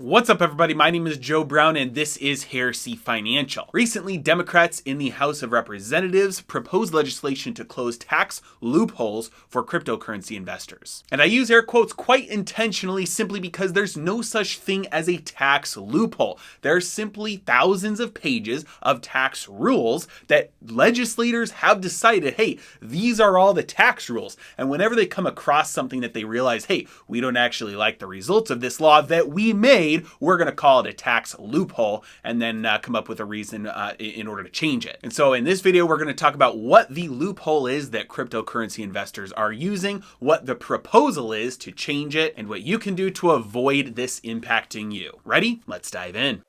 What's up, everybody? My name is Joe Brown, and this is Heresy Financial. Recently, Democrats in the House of Representatives proposed legislation to close tax loopholes for cryptocurrency investors. And I use air quotes quite intentionally simply because there's no such thing as a tax loophole. There's simply thousands of pages of tax rules that legislators have decided, hey, these are all the tax rules. And whenever they come across something that they realize, hey, we don't actually like the results of this law that we made, we're going to call it a tax loophole and then come up with a reason in order to change it. And so in this video, we're going to talk about what the loophole is that cryptocurrency investors are using, what the proposal is to change it, and what you can do to avoid this impacting you. Ready? Let's dive in.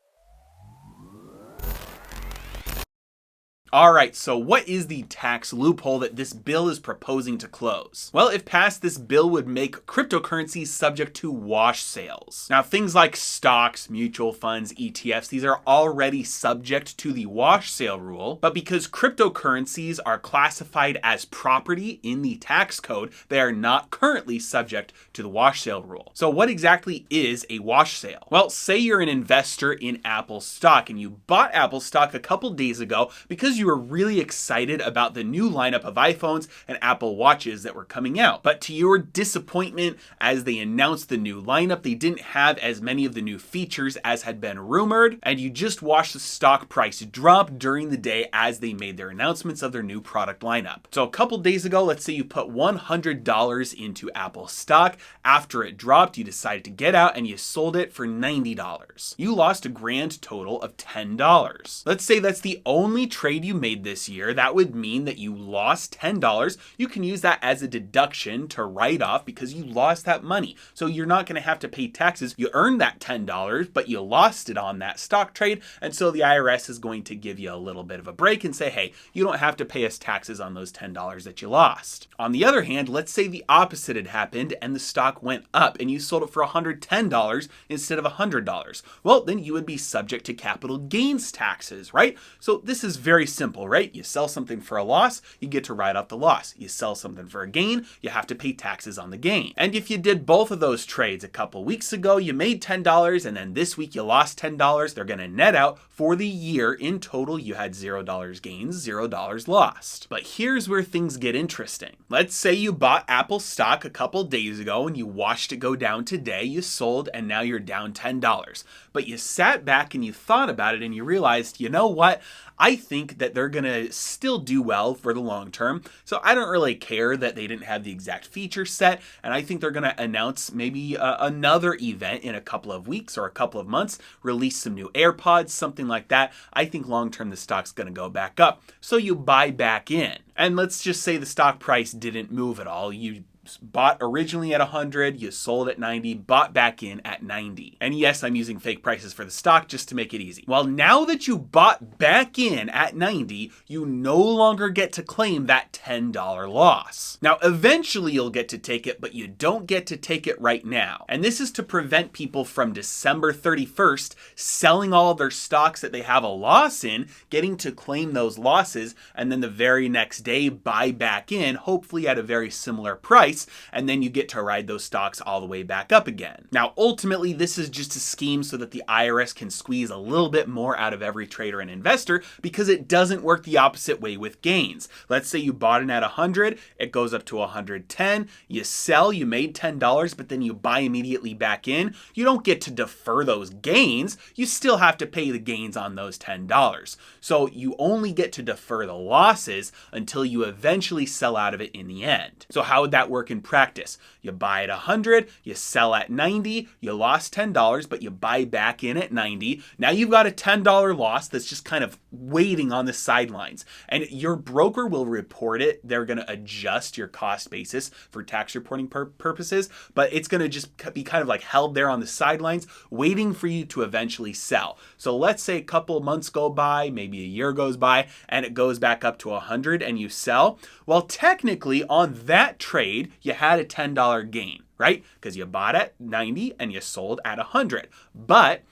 All right, so what is the tax loophole that this bill is proposing to close? Well, if passed, this bill would make cryptocurrencies subject to wash sales. Now, things like stocks, mutual funds, ETFs, these are already subject to the wash sale rule, but because cryptocurrencies are classified as property in the tax code, they are not currently subject to the wash sale rule. So what exactly is a wash sale? Well, say you're an investor in Apple stock and you bought Apple stock a couple days ago because you were really excited about the new lineup of iPhones and Apple Watches that were coming out. But to your disappointment, as they announced the new lineup, they didn't have as many of the new features as had been rumored, and you just watched the stock price drop during the day as they made their announcements of their new product lineup. So a couple days ago, let's say you put $100 into Apple stock. After it dropped, you decided to get out and you sold it for $90. You lost a grand total of $10. Let's say that's the only trade you made this year. That would mean that you lost $10. You can use that as a deduction to write off because you lost that money. So you're not going to have to pay taxes. You earned that $10, but you lost it on that stock trade. And so the IRS is going to give you a little bit of a break and say, hey, you don't have to pay us taxes on those $10 that you lost. On the other hand, let's say the opposite had happened and the stock went up and you sold it for $110 instead of $100. Well, then you would be subject to capital gains taxes, right? So this is very simple, right? You sell something for a loss, you get to write off the loss. You sell something for a gain, you have to pay taxes on the gain. And if you did both of those trades a couple weeks ago, you made $10 and then this week you lost $10, they're going to net out for the year. In total, you had $0 gains, $0 lost. But here's where things get interesting. Let's say you bought Apple stock a couple days ago and you watched it go down today, you sold, and now you're down $10. But you sat back and you thought about it and you realized, you know what? I think that they're going to still do well for the long term. So I don't really care that they didn't have the exact feature set. And I think they're going to announce maybe another event in a couple of weeks or a couple of months, release some new AirPods, something like that. I think long term the stock's going to go back up. So you buy back in. And let's just say the stock price didn't move at all. You bought originally at 100, you sold at 90, bought back in at 90. And yes, I'm using fake prices for the stock just to make it easy. Well, now that you bought back in at 90, you no longer get to claim that $10 loss. Now, eventually you'll get to take it, but you don't get to take it right now. And this is to prevent people from December 31st selling all of their stocks that they have a loss in, getting to claim those losses, and then the very next day buy back in, hopefully at a very similar price, and then you get to ride those stocks all the way back up again. Now, ultimately, this is just a scheme so that the IRS can squeeze a little bit more out of every trader and investor because it doesn't work the opposite way with gains. Let's say you bought in at 100, it goes up to 110, you sell, you made $10, but then you buy immediately back in. You don't get to defer those gains. You still have to pay the gains on those $10. So you only get to defer the losses until you eventually sell out of it in the end. So how would that work in practice? You buy at 100, you sell at 90, you lost $10, but you buy back in at 90. Now you've got a $10 loss that's just kind of waiting on the sidelines. And your broker will report it. They're going to adjust your cost basis for tax reporting purposes, but it's going to just be kind of like held there on the sidelines, waiting for you to eventually sell. So let's say a couple of months go by, maybe a year goes by, and it goes back up to 100 and you sell. Well, technically on that trade, you had a $10 gain, right? Because you bought at 90 and you sold at 100. But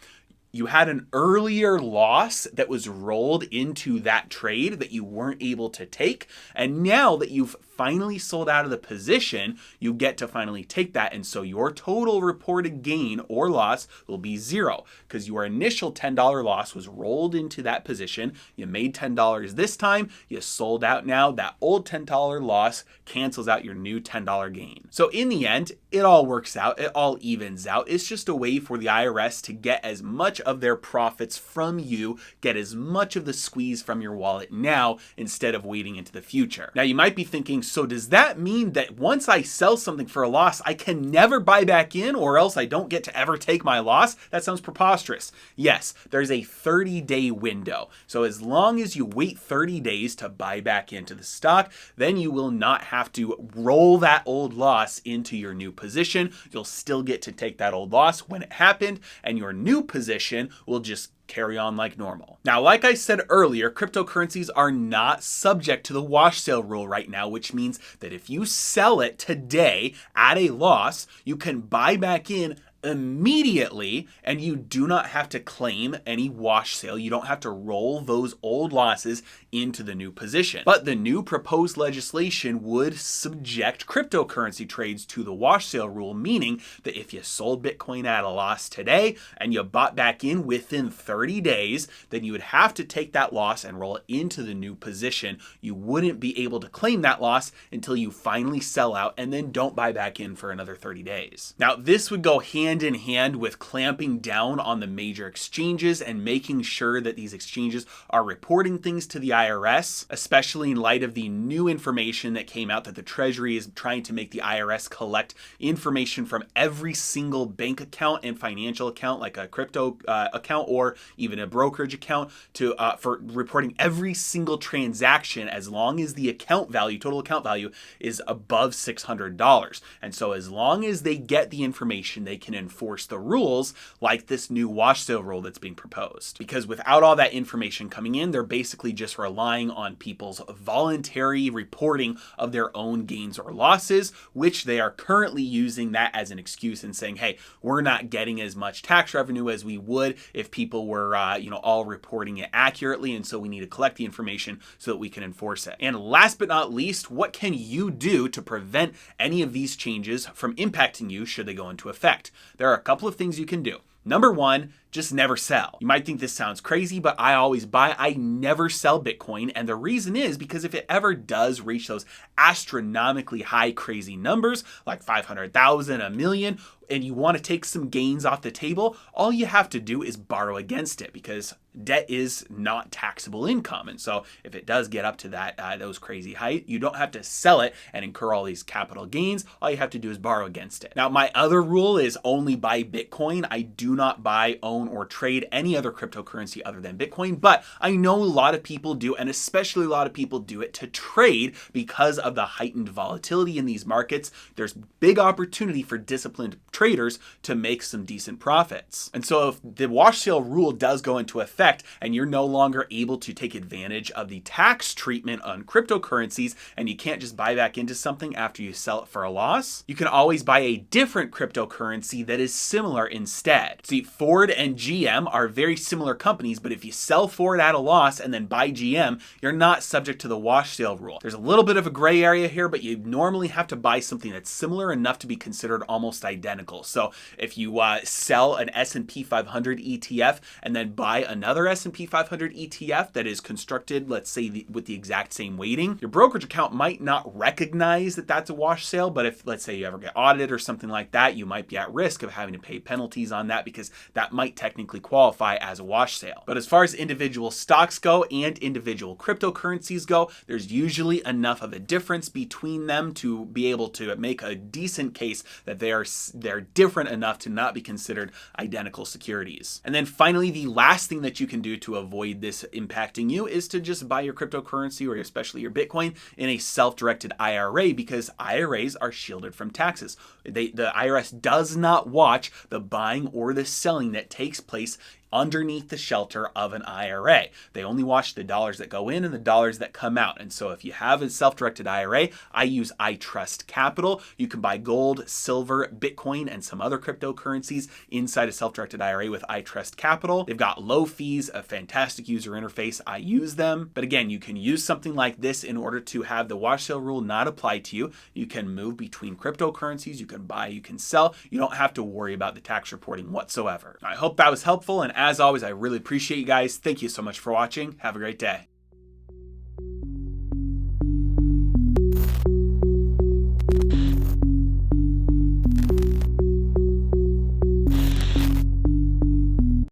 you had an earlier loss that was rolled into that trade that you weren't able to take. And now that you've finally sold out of the position, you get to finally take that. And so your total reported gain or loss will be zero because your initial $10 loss was rolled into that position. You made $10 this time, you sold out now. That old $10 loss cancels out your new $10 gain. So in the end, it all works out. It all evens out. It's just a way for the IRS to get as much of their profits from you, get as much of the squeeze from your wallet now instead of waiting into the future. Now you might be thinking, so does that mean that once I sell something for a loss, I can never buy back in or else I don't get to ever take my loss? That sounds preposterous. Yes, there's a 30-day window. So as long as you wait 30 days to buy back into the stock, then you will not have to roll that old loss into your new position. You'll still get to take that old loss when it happened, and your new position will just carry on like normal. Now, like I said earlier, cryptocurrencies are not subject to the wash sale rule right now, which means that if you sell it today at a loss, you can buy back in immediately and you do not have to claim any wash sale. You don't have to roll those old losses into the new position. But the new proposed legislation would subject cryptocurrency trades to the wash sale rule, meaning that if you sold Bitcoin at a loss today and you bought back in within 30 days, then you would have to take that loss and roll it into the new position. You wouldn't be able to claim that loss until you finally sell out and then don't buy back in for another 30 days. Now, this would go hand in hand with clamping down on the major exchanges and making sure that these exchanges are reporting things to the IRS, especially in light of the new information that came out that the Treasury is trying to make the IRS collect information from every single bank account and financial account, like a crypto account or even a brokerage account, to for reporting every single transaction as long as the account value, total account value, is above $600. And so as long as they get the information, they can enforce the rules like this new wash sale rule that's being proposed. Because without all that information coming in, they're basically just relying on people's voluntary reporting of their own gains or losses, which they are currently using that as an excuse and saying, hey, we're not getting as much tax revenue as we would if people were, all reporting it accurately. And so we need to collect the information so that we can enforce it. And last but not least, what can you do to prevent any of these changes from impacting you should they go into effect? There are a couple of things you can do. Number one, just never sell. You might think this sounds crazy, but I always buy. I never sell Bitcoin. And the reason is because if it ever does reach those astronomically high, crazy numbers, like 500,000, a million, and you want to take some gains off the table, all you have to do is borrow against it because debt is not taxable income. And so if it does get up to that, those crazy height, you don't have to sell it and incur all these capital gains. All you have to do is borrow against it. Now, my other rule is only buy Bitcoin. I do not buy, own, or trade any other cryptocurrency other than Bitcoin, but I know a lot of people do, and especially a lot of people do it to trade because of the heightened volatility in these markets. There's big opportunity for disciplined traders to make some decent profits. And so if the wash sale rule does go into effect and you're no longer able to take advantage of the tax treatment on cryptocurrencies and you can't just buy back into something after you sell it for a loss, you can always buy a different cryptocurrency that is similar instead. See, Ford and GM are very similar companies, but if you sell Ford at a loss and then buy GM, you're not subject to the wash sale rule. There's a little bit of a gray area here, but you normally have to buy something that's similar enough to be considered almost identical. So if you sell an S&P 500 ETF and then buy another S&P 500 ETF that is constructed, let's say with the exact same weighting, your brokerage account might not recognize that that's a wash sale, but if, let's say, you ever get audited or something like that, you might be at risk of having to pay penalties on that because that might technically qualify as a wash sale. But as far as individual stocks go and individual cryptocurrencies go, there's usually enough of a difference between them to be able to make a decent case that they're different enough to not be considered identical securities. And then finally, the last thing that you can do to avoid this impacting you is to just buy your cryptocurrency or especially your Bitcoin in a self-directed IRA, because IRAs are shielded from taxes. The IRS does not watch the buying or the selling that takes place underneath the shelter of an IRA. They only watch the dollars that go in and the dollars that come out. And so if you have a self-directed IRA, I use iTrust Capital. You can buy gold, silver, Bitcoin, and some other cryptocurrencies inside a self-directed IRA with iTrust Capital. They've got low fees, a fantastic user interface. I use them. But again, you can use something like this in order to have the wash sale rule not apply to you. You can move between cryptocurrencies. You can buy, you can sell. You don't have to worry about the tax reporting whatsoever. I hope that was helpful. And as always, I really appreciate you guys. Thank you so much for watching. Have a great day.